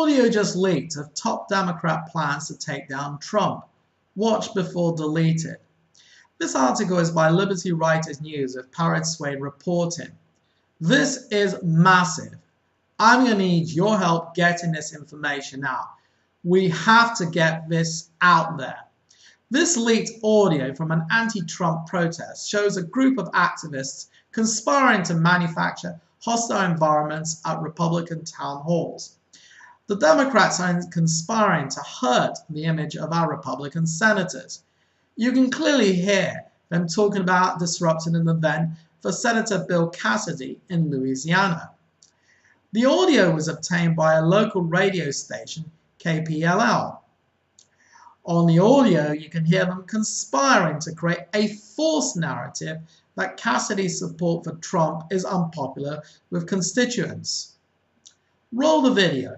Audio just leaked of top Democrat plans to take down Trump. Watch before deleted. This article is by Liberty Writers News with Parrot Swain reporting. This is massive. I'm going to need your help getting this information out. We have to get this out there. This leaked audio from an anti-Trump protest shows a group of activists conspiring to manufacture hostile environments at Republican town halls. The Democrats are conspiring to hurt the image of our Republican senators. You can clearly hear them talking about disrupting an event for Senator Bill Cassidy in Louisiana. The audio was obtained by a local radio station, KPLL. On the audio, you can hear them conspiring to create a false narrative that Cassidy's support for Trump is unpopular with constituents. Roll the video.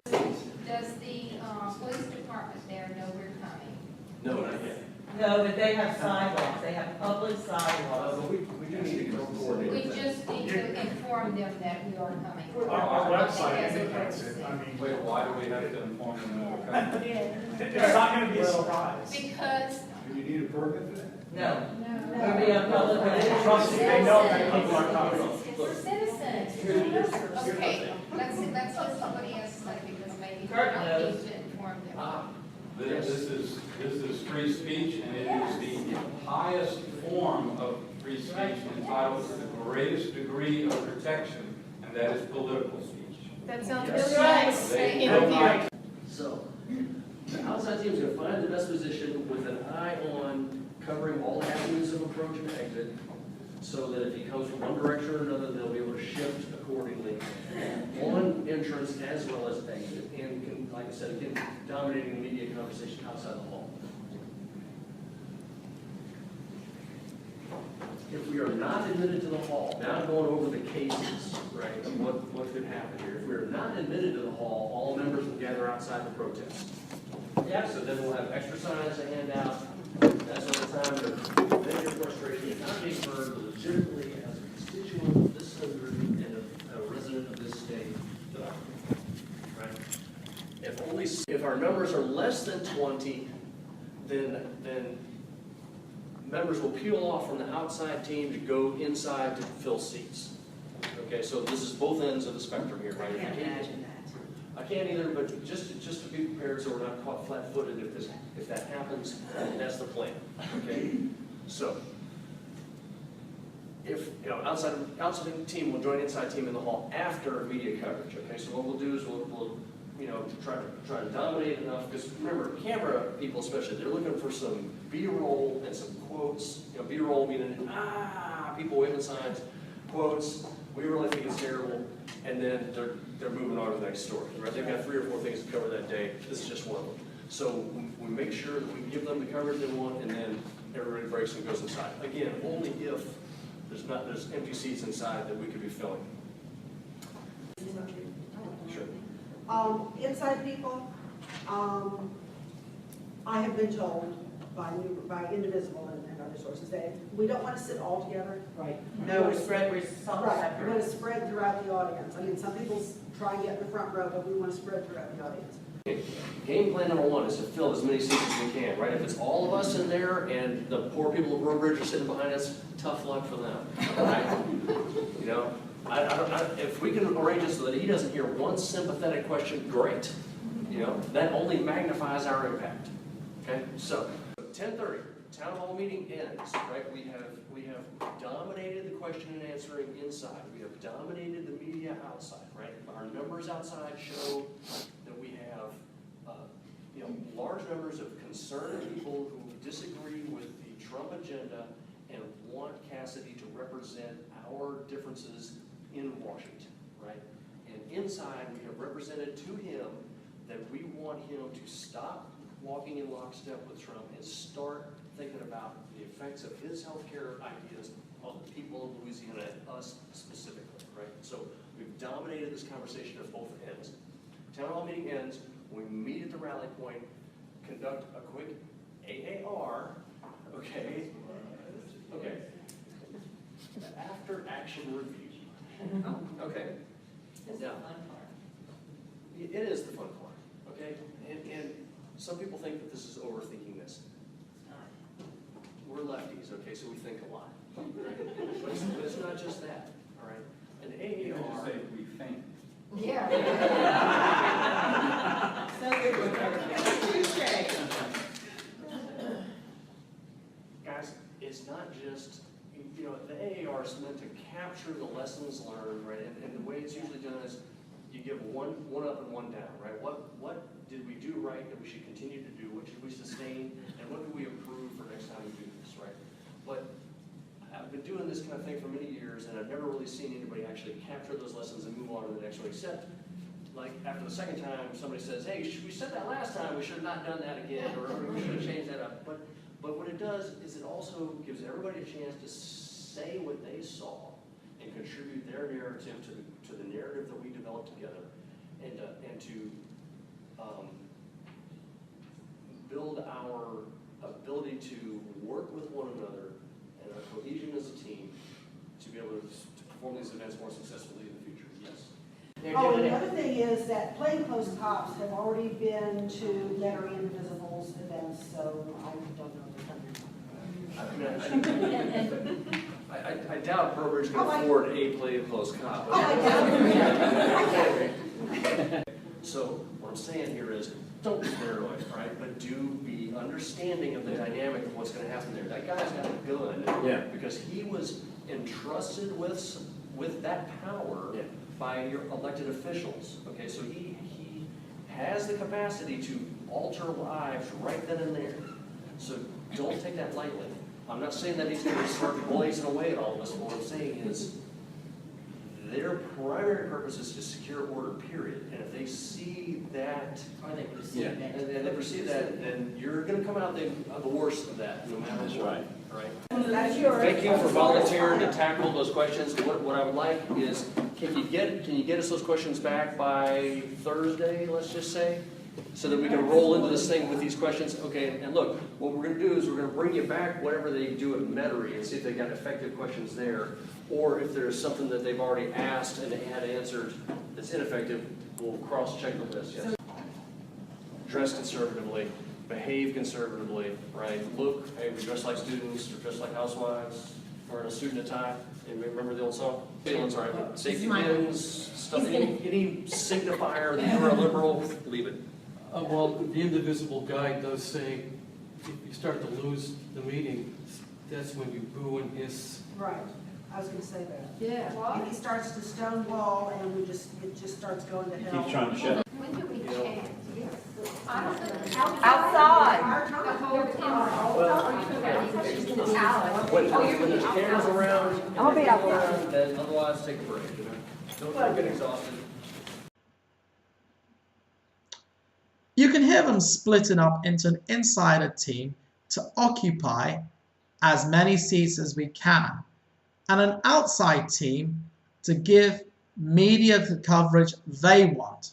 Does the police department there know we're coming? No, not yet. No, but they have sidewalks, they have public sidewalks. But we do need to go coordinate We with them. just need to inform them that we are coming. Our website indicates it. I mean, Wait, why do we have to inform them that we're coming? it's not going to be a surprise. Because, Do you need a permit for that? No, no. it'll be a public. Trust me, they know that people are coming. We're citizens. Okay, let's let somebody else say because maybe we Kurt don't knows. need to inform them. This is free speech, and it is the highest form of free speech entitled to the greatest degree of protection, and that is political speech. That sounds Yes. really nice. They Interview. So, the outside team's gonna find the best position with an eye on covering all avenues of approach and exit, so that if he comes from one direction or another, they'll be able to shift accordingly on entrance as well as exit, and can, like I said, again, dominating the media conversation outside the hall. If we are not admitted to the hall, now going over the cases, right, of what could happen here. If we are not admitted to the hall, all members will gather outside the protest. Yeah, so then we'll have extra signs to hand out. That's all the time to vent your frustration, not being heard legitimately as a constituent of this country and a resident of this state. Right? If our numbers are less than 20, then members will peel off from the outside team to go inside to fill seats. Okay, so this is both ends of the spectrum here, right? I can't imagine that. I can't either, but just to be prepared so we're not caught flat-footed if that happens, that's the plan. Okay, so if outside team will join inside team in the hall after media coverage. Okay, so what we'll do is we'll try to dominate enough, because remember, camera people especially, they're looking for some B-roll and some quotes. B-roll meaning people waving signs, quotes. We really think it's terrible, and then they're moving on to the next story. Right? They've got 3 or 4 things to cover that day. This is just one of them. So we make sure that we give them the coverage they want, and then everybody breaks and goes inside. Again, only if there's empty seats inside that we could be filling. Sure. Inside people, I have been told by Indivisible and other sources that we don't want to sit all together. Right. No, we're spread, we're some Right, we're separate. going to spread throughout the audience. I mean, some people try and get in the front row, but we want to spread throughout the audience. Game plan number 1 is to fill as many seats as we can, right? If it's all of us in there and the poor people of Burbridge are sitting behind us, tough luck for them, right? If we can arrange it so that he doesn't hear one sympathetic question, great. That only magnifies our impact. Okay, so 10:30, town hall meeting ends, right? We have dominated the question and answering inside. We have dominated the media outside, right? Our numbers outside show that we have large numbers of concerned people who disagree with the Trump agenda and want Cassidy to represent our differences in Washington, right? And inside, we have represented to him that we want him to stop walking in lockstep with Trump and start thinking about the effects of his healthcare ideas on the people of Louisiana and us specifically, right? So we've dominated this conversation at both ends. Town hall meeting ends, we meet at the rally point, conduct a quick AAR, okay? After action review. Okay. This is the Now, fun part. it is the fun part, okay? And some people think that this is overthinking this. We're lefties, okay, so we think a lot. Right? But it's not just that, all right? An You can just AAR. say we think. Yeah. So good with her. Touche. Guys, it's not just, you know, the AAR is meant to capture the lessons learned, right? And the way it's usually done is you give one up and one down, right? What did we do right that we should continue to do? What should we sustain? And what do we improve for next time we do this, right? But I've been doing this kind of thing for many years, and I've never really seen anybody actually capture those lessons and move on to the next one, except like after the second time, somebody says, hey, we said that last time, we should have not done that again, or we should have changed that up. But what it does is it also gives everybody a chance to say what they saw and contribute their narrative to the narrative that we developed together, and to build our ability to work with one another and our cohesion as a team to be able to perform these events more successfully in the future. Yes. Oh, and the other thing is that plainclothes cops have already been to Metairie Indivisible's events, so I don't know if they're coming. I doubt Pearl Ridge can afford a plainclothes cop. Oh, I doubt it. So what I'm saying here is, don't be paranoid, right? But do be understanding of the dynamic of what's going to happen there. That guy's got a gun, Yeah. because he was entrusted with that power by your elected officials. Okay, so he has the capacity to alter lives right then and there. So don't take that lightly. I'm not saying that he's going to start blazing away at all of us. What I'm saying is their primary purpose is to secure order, period. And if they see that, Or they receive and it. they perceive that, then you're going to come out the worst of that, no matter That's what. right. All right? That's yours. Thank you for volunteering to tackle those questions. What I would like is, can you get us those questions back by Thursday, let's just say? So that we can roll into this thing with these questions. Okay, and look, what we're gonna do is we're gonna bring you back whatever they do at Metairie and see if they got effective questions there. Or if there's something that they've already asked and they had answered that's ineffective, we'll cross-check the list, yes. Dress conservatively, behave conservatively, right? Look, hey, we dress like students, we dress like housewives, wearing a suit and a tie. And remember the old song? Feelings, all right? Safety pins, stuff, any signifier that you're a liberal, leave it. Well, the indivisible guide does say, if you start to lose the meeting, that's when you boo and hiss. Right, I was gonna say that. Yeah. If he starts to stonewall and it just starts going to hell. Keep trying to shut up. When do we chant? I don't think. Outside. The whole town. When there's cameras around, and I'll be out people there. around, then otherwise take a break, you know? Don't get exhausted. You can hear them splitting up into an insider team to occupy as many seats as we can, and an outside team to give media the coverage they want.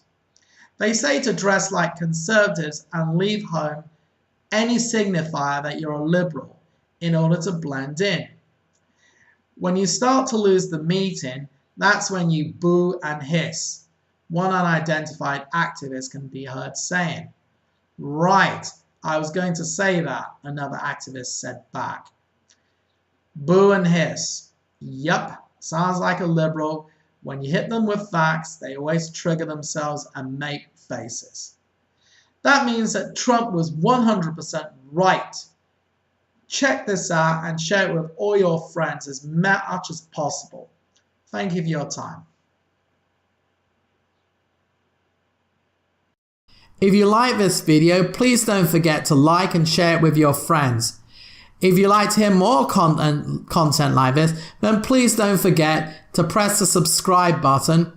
They say to dress like conservatives and leave home any signifier that you're a liberal in order to blend in. When you start to lose the meeting, that's when you boo and hiss. One unidentified activist can be heard saying, "Right, I was going to say that," another activist said back. Boo and hiss. Yup, sounds like a liberal. When you hit them with facts, they always trigger themselves and make faces. That means that Trump was 100% right. Check this out and share it with all your friends as much as possible. Thank you for your time. If you like this video, please don't forget to like and share it with your friends. If you'd like to hear more content like this, then please don't forget to press the subscribe button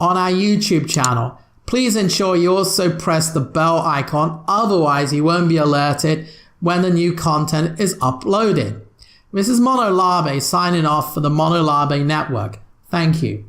on our YouTube channel. Please ensure you also press the bell icon, otherwise you won't be alerted when the new content is uploaded. This is Monolabe signing off for the Monolabe Network. Thank you.